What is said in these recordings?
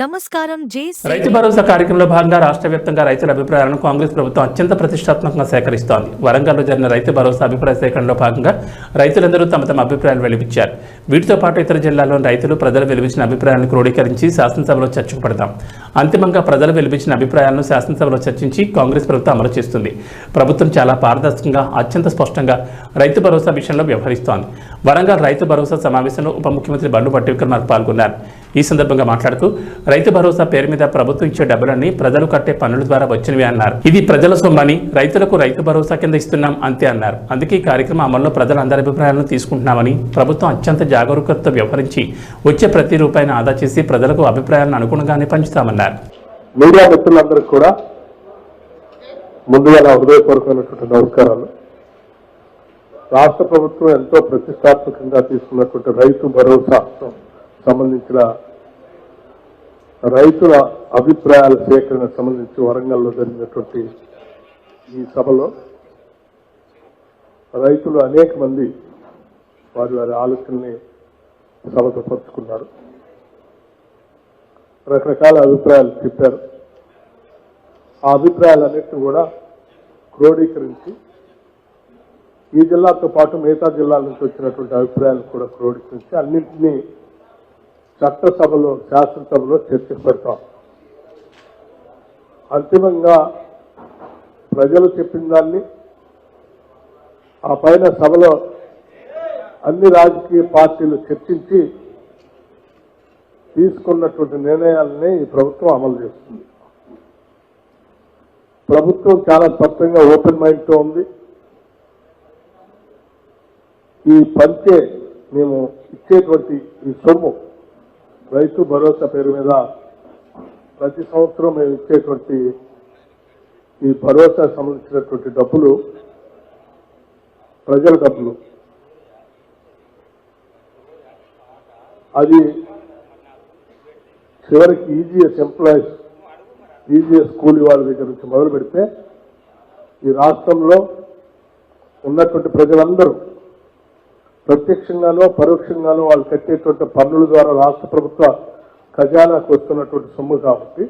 నమస్కారం రైతు భరోసా కార్యక్రమంలో భాగంగా రాష్ట్ర వ్యాప్తంగా రైతుల అభిప్రాయాలను కాంగ్రెస్ ప్రభుత్వం అత్యంత ప్రతిష్టాత్మకంగా సేకరిస్తోంది. వరంగల్లో జరిగిన రైతు భరోసా అభిప్రాయ సేకరణలో భాగంగా రైతులందరూ తమ అభిప్రాయాలు వెలిపించారు. వీటితో పాటు ఇతర జిల్లాల్లోని రైతులు ప్రజలు వెలిపించిన అభిప్రాయాలను క్రోడీకరించి శాసనసభలో చర్చకు పెడతాం. అంతిమంగా ప్రజలు వెలిపించిన అభిప్రాయాలను శాసనసభలో చర్చించి కాంగ్రెస్ ప్రభుత్వం అమలు చేస్తుంది. ప్రభుత్వం చాలా పారదర్శకంగా అత్యంత స్పష్టంగా రైతు భరోసా విషయంలో వ్యవహరిస్తోంది. వరంగల్ రైతు భరోసా సమావేశంలో ఉప ముఖ్యమంత్రి బండ్లు విక్రమార్క పాల్గొన్నారు. ఈ సందర్భంగా మాట్లాడుతూ రైతు భరోసా పేరు మీద ప్రభుత్వం ఇచ్చే డబ్బులన్నీ ప్రజలు కట్టే పన్నుల ద్వారా వచ్చినవి అన్నారు. ఇది ప్రజల సొమ్మని రైతులకు రైతు భరోసా కింద ఇస్తున్నాం అంతే అన్నారు. అందుకే ఈ కార్యక్రమం అమల్లో ప్రజలందరి అభిప్రాయాలను తీసుకుంటున్నామని, ప్రభుత్వం అత్యంత జాగరూకతతో వ్యవహరించి వచ్చే ప్రతి రూపాయిని ఆదా చేసి ప్రజలకు అభిప్రాయాలను అనుగుణంగానే పంచుతామన్నారు. మీడియా మిత్రులందరికీ కూడా ముందుగా నా హృదయపూర్వకమైనటువంటి నమస్కారాలు. రాష్ట్ర ప్రభుత్వం ఎంతో ప్రతిష్టాత్మకంగా తీసుకున్నటువంటి రైతు భరోసా సంబంధించిన రైతుల అభిప్రాయాల సేకరణ సంబంధించి వరంగల్లో జరిగినటువంటి ఈ సభలో రైతులు అనేక మంది వారి ఆలోచనని సభతో పంచుకున్నారు. రకరకాల అభిప్రాయాలు చెప్పారు. ఆ అభిప్రాయాలన్నింటినీ కూడా క్రోడీకరించి ఈ జిల్లాతో పాటు మిగతా జిల్లాల నుంచి వచ్చినటువంటి అభిప్రాయాలను కూడా క్రోడీకరించి అన్నింటినీ చట్టసభలో శాసనసభలో చర్చకు పెడతాం. అంతిమంగా ప్రజలు చెప్పిన దాన్ని ఆ పైన సభలో అన్ని రాజకీయ పార్టీలు చర్చించి తీసుకున్నటువంటి నిర్ణయాలని ఈ ప్రభుత్వం అమలు చేస్తుంది. ప్రభుత్వం చాలా స్పష్టంగా ఓపెన్ మైండ్తో ఉంది. ఈ పంచే మేము ఇచ్చేటువంటి ఈ సొమ్ము రైతు భరోసా పేరు మీద ప్రతి సంవత్సరం మేము ఇచ్చేటువంటి ఈ భరోసా సంబంధించినటువంటి డబ్బులు ప్రజల డబ్బులు. అది చివరికి ఈజీఎస్ ఎంప్లాయీస్, ఈజీఎస్ కూలీ వాళ్ళ దగ్గర నుంచి మొదలు పెడితే ఈ రాష్ట్రంలో ఉన్నటువంటి ప్రజలందరూ ప్రత్యక్షంగానో పరోక్షంగానో వాళ్ళు కట్టేటువంటి పన్నుల ద్వారా రాష్ట్ర ప్రభుత్వ ఖజానాకు వస్తున్నటువంటి సొమ్ము కాబట్టి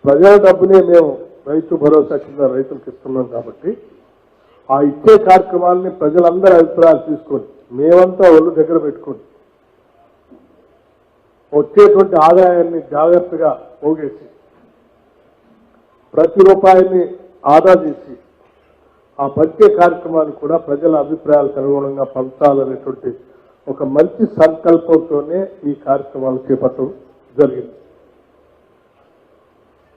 ప్రజల డబ్బునే మేము రైతు భరోసా కింద రైతులకు ఇస్తున్నాం. కాబట్టి ఆ ఇచ్చే కార్యక్రమాన్ని ప్రజలందరి అభిప్రాయాలు తీసుకొని మేమంతా ఒళ్ళు దగ్గర పెట్టుకొని వచ్చేటువంటి ఆదాయాన్ని జాగ్రత్తగా పోగేసి ప్రతి రూపాయిని ఆదా చేసి ఆ పంచే కార్యక్రమాన్ని కూడా ప్రజల అభిప్రాయాలకు అనుగుణంగా పంచాలనేటువంటి ఒక మంచి సంకల్పంతోనే ఈ కార్యక్రమాలు చేపట్టడం జరిగింది.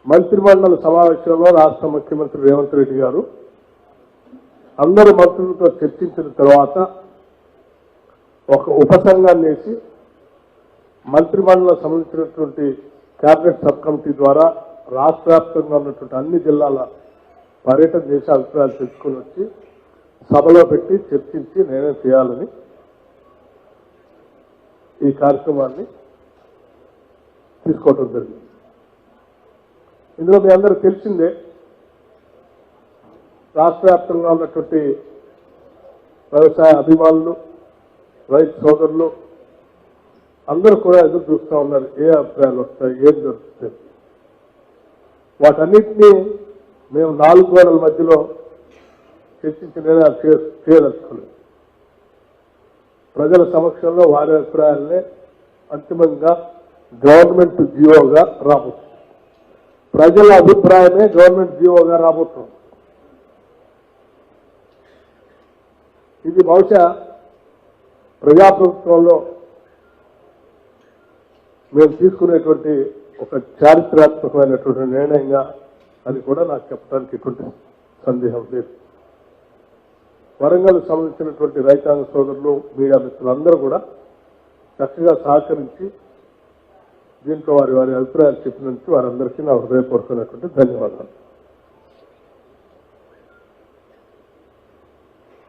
మంత్రిమండలి సమావేశంలో రాష్ట్ర ముఖ్యమంత్రి రేవంత్ రెడ్డి గారు అందరు మంత్రులతో చర్చించిన తర్వాత ఒక ఉపసంఘాన్ని వేసి మంత్రిమండలికి సంబంధించినటువంటి కేబినెట్ సబ్ కమిటీ ద్వారా రాష్ట్ర వ్యాప్తంగా ఉన్నటువంటి అన్ని జిల్లాల పర్యటన చేసి అభిప్రాయాలు తెచ్చుకొని వచ్చి సభలో పెట్టి చర్చించి నిర్ణయం చేయాలని ఈ కార్యక్రమాన్ని తీసుకోవడం జరిగింది. ఇందులో మీ అందరూ తెలిసిందే, రాష్ట్ర వ్యాప్తంగా ఉన్నటువంటి వ్యవసాయ అభిమానులు, రైతు సోదరులు అందరూ కూడా ఎదురు చూస్తూ ఉన్నారు. ఏ అభిప్రాయాలు వస్తాయి, ఏం జరుగుతాయి. వాటన్నిటినీ మేము 4 గోడల మధ్యలో చర్చించి నిర్ణయాలు చేయదలుచుకోలేదు. ప్రజల సమక్షంలో వారి అభిప్రాయాలనే అంతిమంగా గవర్నమెంట్ జీవోగా రాబోతుంది. ప్రజల అభిప్రాయమే గవర్నమెంట్ జీవోగా రాబోతుంది. ఇది బహుశా ప్రజాప్రభుత్వంలో మేము తీసుకునేటువంటి ఒక చారిత్రాత్మకమైనటువంటి నిర్ణయంగా అది కూడా నాకు చెప్పడానికి ఎటువంటి సందేహం లేదు. వరంగల్ సంబంధించినటువంటి రైతాంగ సోదరులు, మీడియా మిత్రులందరూ కూడా చక్కగా సహకరించి దీంట్లో వారి అభిప్రాయాలు చెప్పినందుకు వారందరికీ నా హృదయపూర్వకమైనటువంటి ధన్యవాదాలు.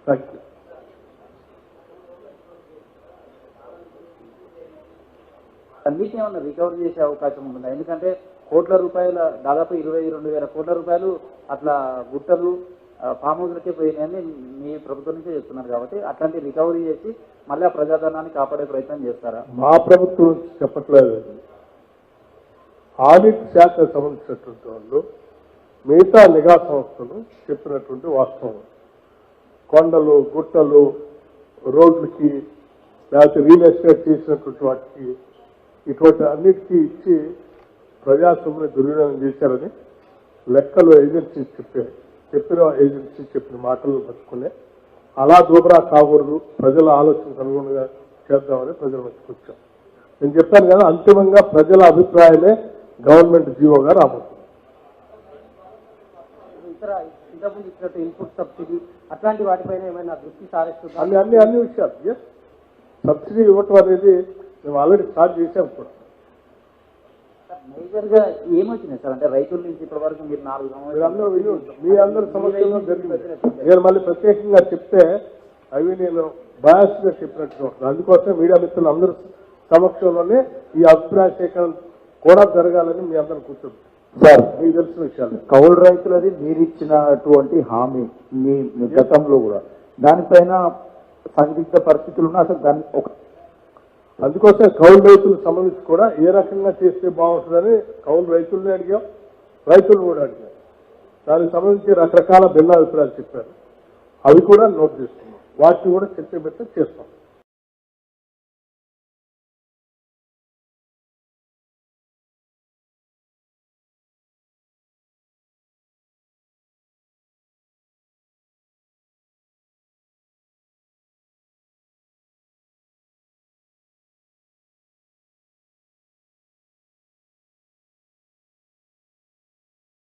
Thank you. అన్నిటిని ఏమన్నా రికవరీ చేసే అవకాశం ఉంటుందా? ఎందుకంటే కోట్ల రూపాయల దాదాపు 22,000 కోట్ల రూపాయలు అట్లా గుట్టలు ఫామ్ హౌస్లకే పోయినాయని మీ ప్రభుత్వం నుంచే చెప్తున్నారు. కాబట్టి అట్లాంటి రికవరీ చేసి మళ్ళీ ఆ ప్రజాధనాన్ని కాపాడే ప్రయత్నం చేస్తారా? మా ప్రభుత్వం చెప్పట్లేదు. ఆడిట్ శాఖకు సంబంధించినటువంటి వాళ్ళు మిగతా నిఘా సంస్థలు చెప్పినటువంటి వాస్తవం. కొండలు, గుట్టలు, రోడ్లకి, లేకపోతే రియల్ ఎస్టేట్ చేసినటువంటి వాటికి ఇటువంటి అన్నిటికీ ఇచ్చి ప్రజాస్వామ్యాన్ని దుర్వినియోగం చేశారని లెక్కలు ఏజెన్సీ చెప్పిన ఏజెన్సీ చెప్పిన మాటలు పట్టుకునే అలా దూబరా కాకూడదు, ప్రజల ఆలోచనకు అనుగుణంగా చేద్దామని ప్రజల మధ్యకి వచ్చాం. నేను చెప్పాను కదా, అంతిమంగా ప్రజల అభిప్రాయమే గవర్నమెంట్ జీవోగా రాబోతుంది. ఇంతకుముందు ఇచ్చినట్టు ఇన్పుట్ సబ్సిడీ అట్లాంటి వాటిపైన ఏమైనా దృష్టి సారిస్తుంది? అన్ని విషయాలు సబ్సిడీ ఇవ్వటం అనేది మేము ఆల్రెడీ స్టార్ట్ చేసాం కూడా. మేజర్ గా ఏమొచ్చినాయి సార్? అంటే రైతుల నుంచి ఇప్పటి వరకు మీరు 4 సంవత్సరాలు మీ అందరి సమస్యలో జరిగింది. నేను మళ్ళీ ప్రత్యేకంగా చెప్తే అవి నేను బయాస్ గా చెప్పినట్టు ఉంటుంది. అందుకోసం మీడియా మిత్రులు అందరూ సమక్షంలోనే ఈ అభిప్రాయ సేకరణ కూడా జరగాలని మీ అందరూ కూర్చుంది. సార్, మీకు తెలిసిన విషయాలు కౌలు రైతులది మీరు ఇచ్చినటువంటి హామీ మీ గతంలో కూడా దానిపైన సందిగ్ధ పరిస్థితులు ఉన్నా అసలు దాన్ని అందుకోసం కౌలు రైతులకు సంబంధించి కూడా ఏ రకంగా చేస్తే బాగుంటుందని కౌలు రైతుల్ని అడిగాం, రైతులు కూడా అడిగాం. దానికి సంబంధించి రకరకాల భిన్నాభిప్రాయాలు చెప్పారు. అవి కూడా నోట్ చేసుకున్నాం. వాటిని కూడా చర్చ పెట్టి చేస్తాం.